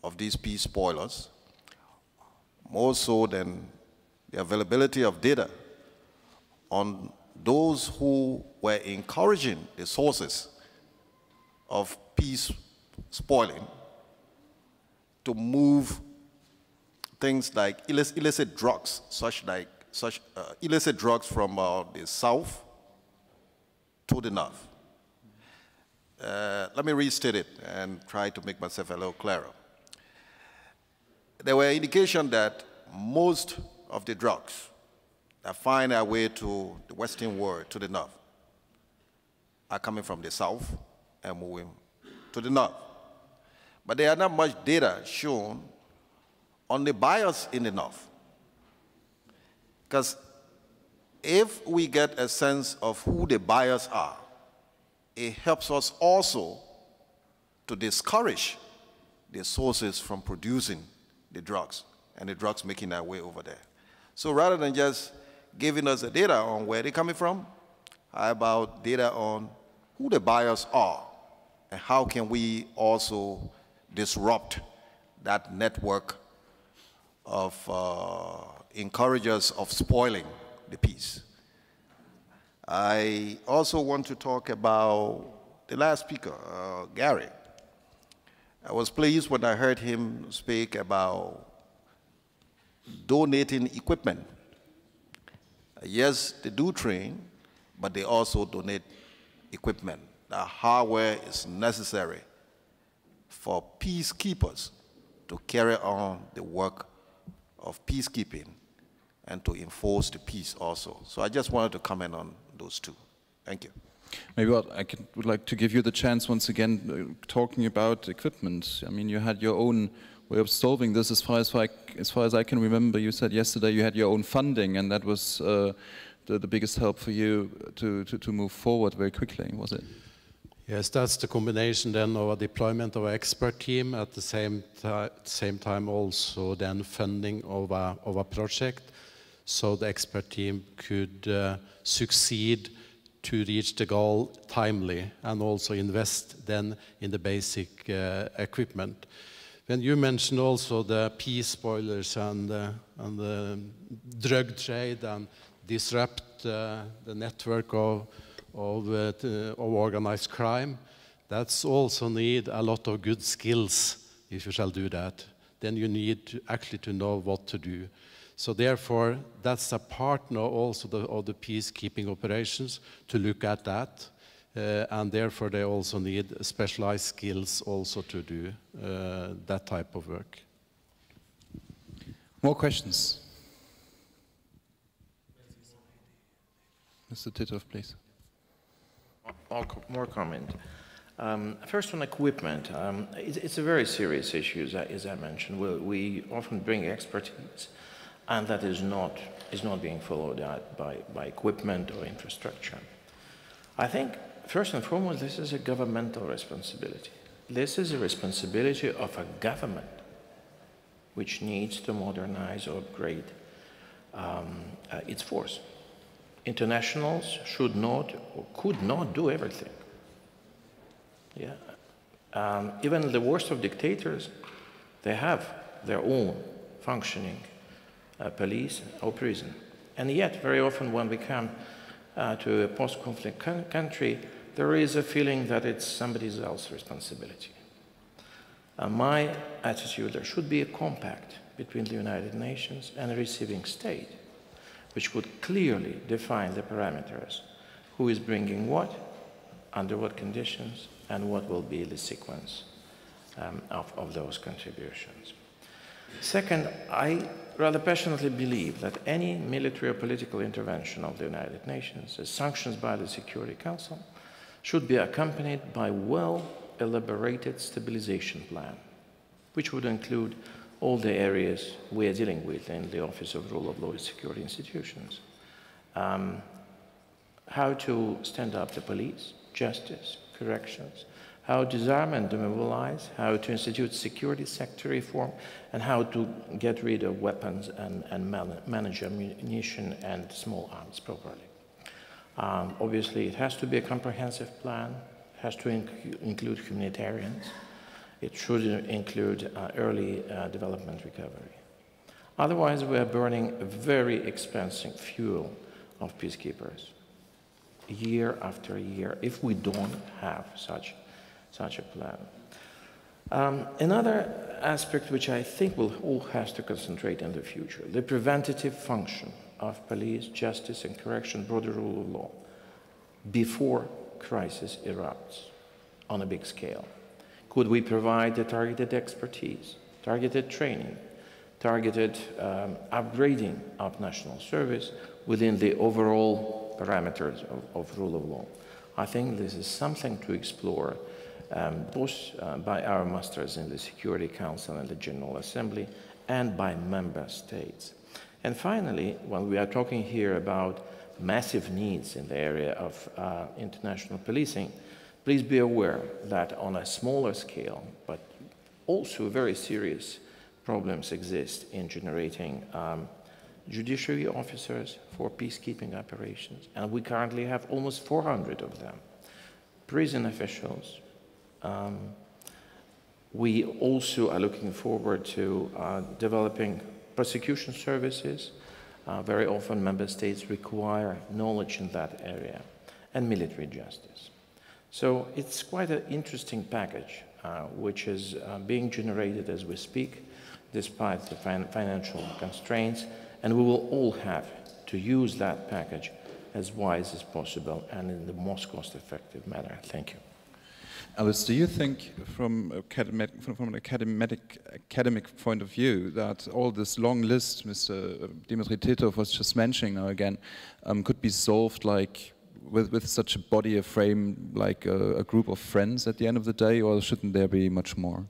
of these peace spoilers, more so than the availability of data on those who were encouraging the sources of peace spoiling to move things like illicit drugs, illicit drugs from the south to the north. Let me restate it and try to make myself a little clearer. There were indications that most of the drugs that find their way to the Western world, to the north, are coming from the south and moving to the north. But there are not much data shown on the buyers in the north. Because if we get a sense of who the buyers are, it helps us also to discourage the sources from producing the drugs and the drugs making their way over there. So rather than just giving us the data on where they're coming from, how about data on who the buyers are and how can we also disrupt that network of encouragers of spoiling the peace. I also want to talk about the last speaker, Gary. I was pleased when I heard him speak about donating equipment. Yes, they do train, but they also donate equipment. The hardware is necessary for peacekeepers to carry on the work of peacekeeping and to enforce the peace also. So I just wanted to comment on those two. Thank you.
Maybe would like to give you the chance once again talking about equipment. I mean, you had your own way of solving this. As far as I can remember, you said yesterday you had your own funding, and that was the biggest help for you to move forward very quickly, was it?
Yes, that's the combination then of a deployment of an expert team, at the same time also then funding of a project, so the expert team could succeed to reach the goal timely and also invest then in the basic equipment. When you mentioned also the peace spoilers and the drug trade and disrupt the network of organized crime, that's also need a lot of good skills if you shall do that. Then you need to actually to know what to do. So therefore, that's a partner also of the peacekeeping operations to look at that. And therefore, they also need specialized skills also to do that type of work.
More questions? Mr. Titov, please.
More comment. First on equipment, it's a very serious issue, as I mentioned. We often bring expertise, and that is not being followed out by equipment or infrastructure. I think, first and foremost, this is a governmental responsibility. This is a responsibility of a government which needs to modernize or upgrade its force. Internationals should not or could not do everything. Yeah. Even the worst of dictators, they have their own functioning police or prison. And yet, very often when we come to a post-conflict country, there is a feeling that it's somebody else's responsibility. My attitude, there should be a compact between the United Nations and a receiving state, which would clearly define the parameters, who is bringing what, under what conditions, and what will be the sequence of those contributions. Second, I rather passionately believe that any military or political intervention of the United Nations, as sanctioned by the Security Council, should be accompanied by well-elaborated stabilization plan, which would include all the areas we are dealing with in the Office of Rule of Law and Security Institutions. How to stand up the police, justice, corrections, how to disarm and demobilize, how to institute security sector reform, and how to get rid of weapons and manage ammunition and small arms properly. Obviously, it has to be a comprehensive plan, has to include humanitarians, it should include early development recovery. Otherwise, we are burning a very expensive fuel of peacekeepers, year after year, if we don't have such a plan. Another aspect which I think will all has to concentrate in the future, the preventative function of police, justice and correction, broader rule of law, before crisis erupts on a big scale. Could we provide the targeted expertise, targeted training, targeted upgrading of national service within the overall parameters of rule of law? I think this is something to explore both by our masters in the Security Council and the General Assembly and by member states. And finally, when we are talking here about massive needs in the area of international policing, please be aware that on a smaller scale, but also very serious problems exist in generating judiciary officers for peacekeeping operations, and we currently have almost 400 of them. Prison officials. We also are looking forward to developing prosecution services. Very often member states require knowledge in that area, and military justice. So it's quite an interesting package which is being generated as we speak, despite the financial constraints, and we will all have to use that package as wise as possible and in the most cost-effective manner. Thank you.
Alice, do you think from an academic point of view that all this long list Mr. Dimitri Titov was just mentioning now again could be solved like with such a body, a frame, like a group of friends at the end of the day, or shouldn't there be much more?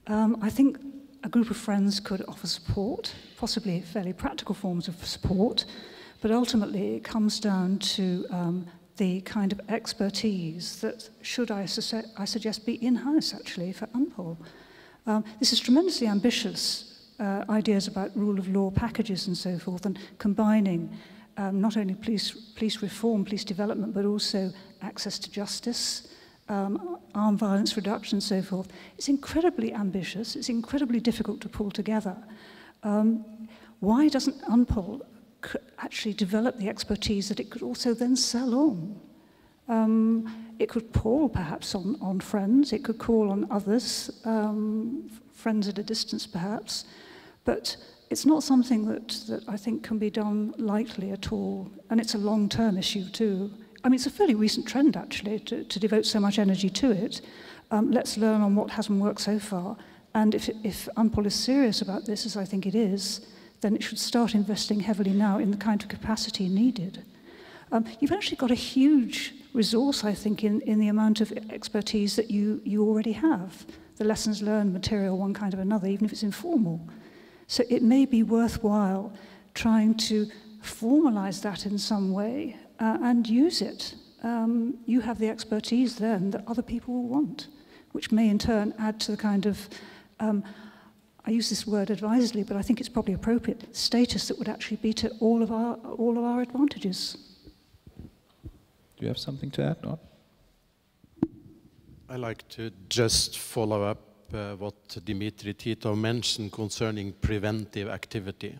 I think a group of friends could offer support, possibly fairly practical forms of support, but ultimately it comes down to the kind of expertise that should, I suggest, be in-house, actually, for UNPOL. This is tremendously ambitious, ideas about rule of law packages and so forth, and combining not only police reform, police development, but also access to justice, armed violence reduction and so forth. It's incredibly ambitious, it's incredibly difficult to pull together. Why doesn't UNPOL actually develop the expertise that it could also then sell on? It could call perhaps on friends, it could call on others, friends at a distance perhaps, but it's not something that I think can be done lightly at all, and it's a long-term issue too. I mean, it's a fairly recent trend actually to devote so much energy to it. Let's learn on what hasn't worked so far, and if UNPOL is serious about this, as I think it is, then it should start investing heavily now in the kind of capacity needed. You've actually got a huge resource, I think, in the amount of expertise that you already have. The lessons learned material, one kind of another, even if it's informal. So it may be worthwhile trying to formalize that in some way and use it. You have the expertise then that other people will want, which may in turn add to the kind of I use this word advisedly, but I think it's probably appropriate, status that would actually be to all of our advantages.
Do you have something to add, Nord?
I like to just follow up what Dimitri Titov mentioned concerning preventive activity.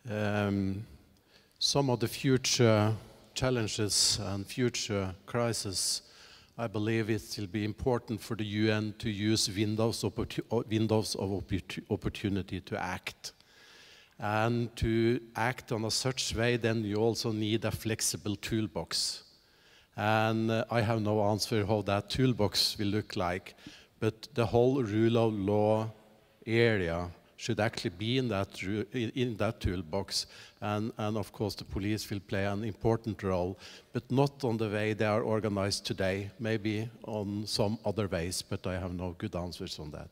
Some of the future challenges and future crises, I believe it will be important for the UN to use windows of opportunity to act. And to act on a such way, then you also need a flexible toolbox. And I have no answer how that toolbox will look like, but the whole rule of law area should actually be in that toolbox, and of course the police will play an important role, but not on the way they are organized today, maybe on some other ways, but I have no good answers on that.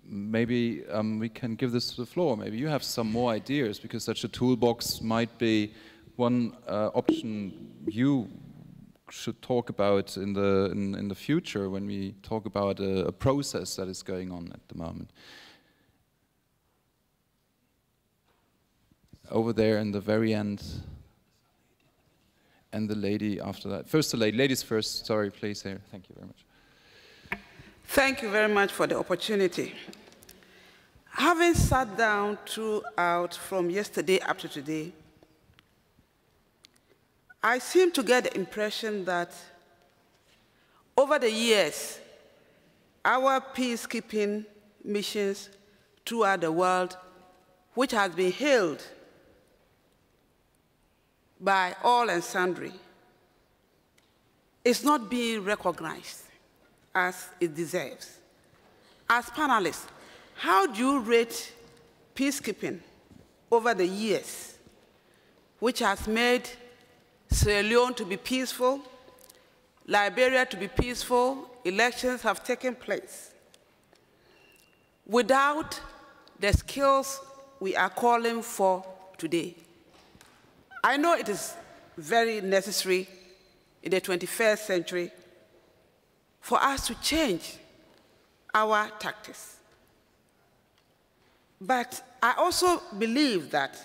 Maybe we can give this to the floor. Maybe you have some more ideas, because such a toolbox might be one option you should talk about in the future when we talk about a process that is going on at the moment. Over there in the very end, and the lady after that. First the lady, ladies first, sorry, please here. Thank you very much.
Thank you very much for the opportunity. Having sat down throughout from yesterday up to today, I seem to get the impression that over the years, our peacekeeping missions throughout the world, which has been hailed by all and sundry, is not being recognized as it deserves. As panelists, how do you rate peacekeeping over the years, which has made Sierra Leone to be peaceful, Liberia to be peaceful, elections have taken place, without the skills we are calling for today? I know it is very necessary in the 21st century for us to change our tactics. But I also believe that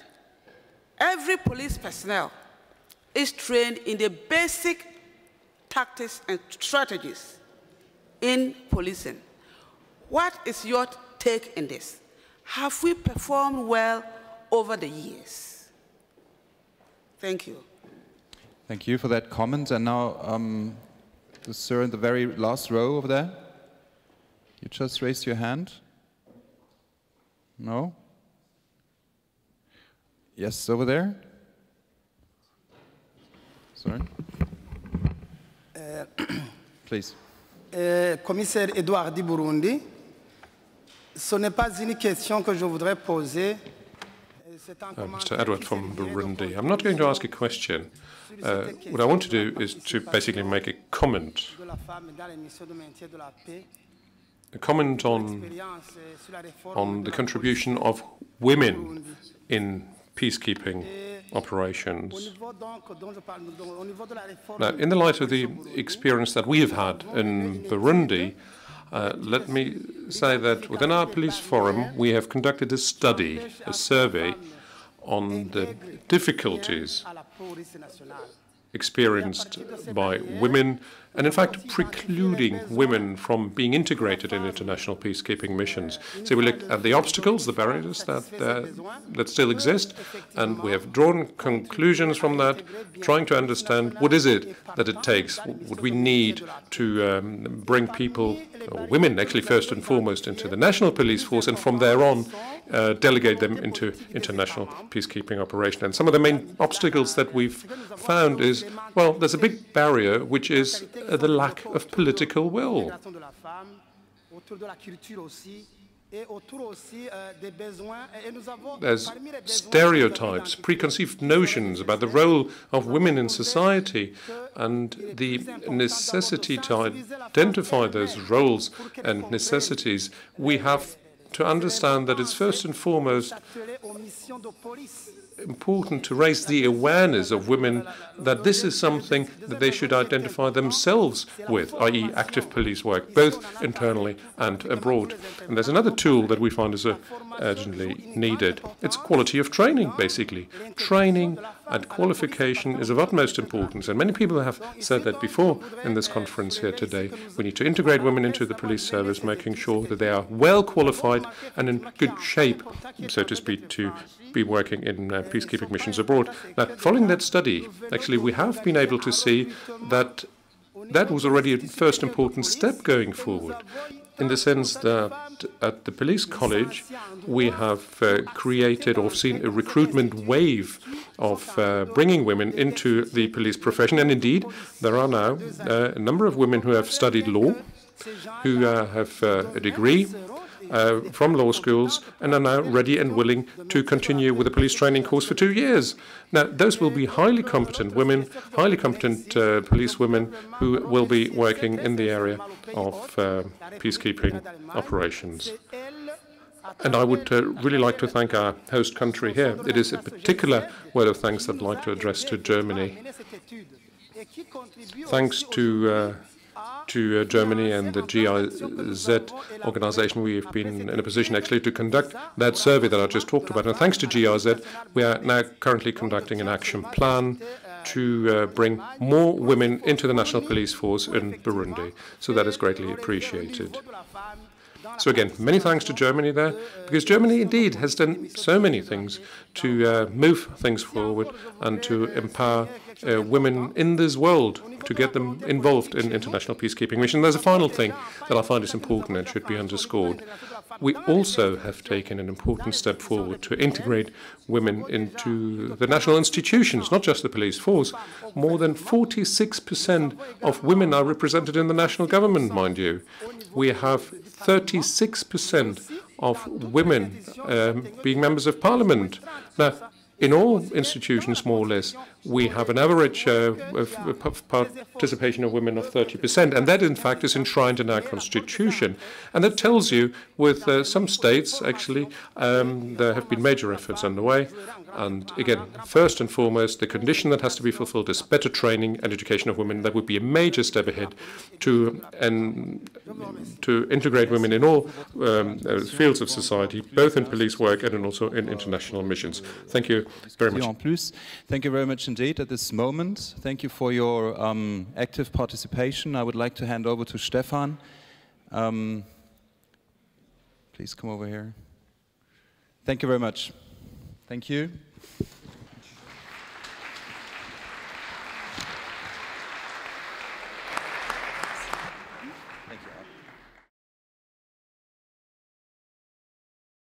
every police personnel is trained in the basic tactics and strategies in policing. What is your take in this? Have we performed well over the years? Thank you.
Thank you for that comment. And now, the sir in the very last row over there. You just raised your hand. No? Yes, over there. Sorry. Please.
Commissaire Edouard Di Burundi, ce n'est pas une question que je voudrais poser.
Mr. Edward from Burundi. I'm not going to ask a question. What I want to do is to basically make a comment. A comment on the contribution of women in peacekeeping operations. Now, in the light of the experience that we have had in Burundi, let me say that within our police forum, we have conducted a study, a survey, on the difficulties experienced by women, and in fact precluding women from being integrated in international peacekeeping missions. So we looked at the obstacles, the barriers that still exist, and we have drawn conclusions from that, trying to understand what is it that it takes, what we need to bring people, or women actually first and foremost, into the national police force, and from there on delegate them into international peacekeeping operation. And some of the main obstacles that we've found is, well, there's a big barrier, which is the lack of political will. There's stereotypes, preconceived notions about the role of women in society, and the necessity to identify those roles and necessities. We have to understand that it's first and foremost important to raise the awareness of women that this is something that they should identify themselves with, i.e. active police work, both internally and abroad. And there's another tool that we find is urgently needed. It's quality of training, basically. Training and qualification is of utmost importance, and many people have said that before in this conference here today. We need to integrate women into the police service, making sure that they are well qualified and in good shape, so to speak, to be working in peacekeeping missions abroad. Now, following that study, actually, we have been able to see that that was already a first important step going forward, in the sense that at the police college we have created or seen a recruitment wave of bringing women into the police profession. And indeed, there are now a number of women who have studied law, who have a degree from law schools, and are now ready and willing to continue with a police training course for 2 years. Now, those will be highly competent women, highly competent police women who will be working in the area of peacekeeping operations. And I would really like to thank our host country here. It is a particular word of thanks that I'd like to address to Germany. thanks to Germany and the GIZ organization, we've been in a position actually to conduct that survey that I just talked about. And thanks to GIZ, we are now currently conducting an action plan to bring more women into the national police force in Burundi. So that is greatly appreciated. So again, many thanks to Germany there, because Germany indeed has done so many things to move things forward and to empower women in this world, to get them involved in international peacekeeping mission. There's a final thing that I find is important and should be underscored. We also have taken an important step forward to integrate women into the national institutions, not just the police force. More than 46% of women are represented in the national government, mind you. We have 36% of women being members of parliament. Now, in all institutions, more or less, we have an average of participation of women of 30%, and that, in fact, is enshrined in our constitution. And that tells you, with some states, actually, there have been major efforts underway. And again, first and foremost, the condition that has to be fulfilled is better training and education of women. That would be a major step ahead to integrate women in all fields of society, both in police work and also in international missions. Thank you very much.
Thank you very much indeed at this moment. Thank you for your active participation. I would like to hand over to Stefan. Please come over here. Thank you very much. Thank you.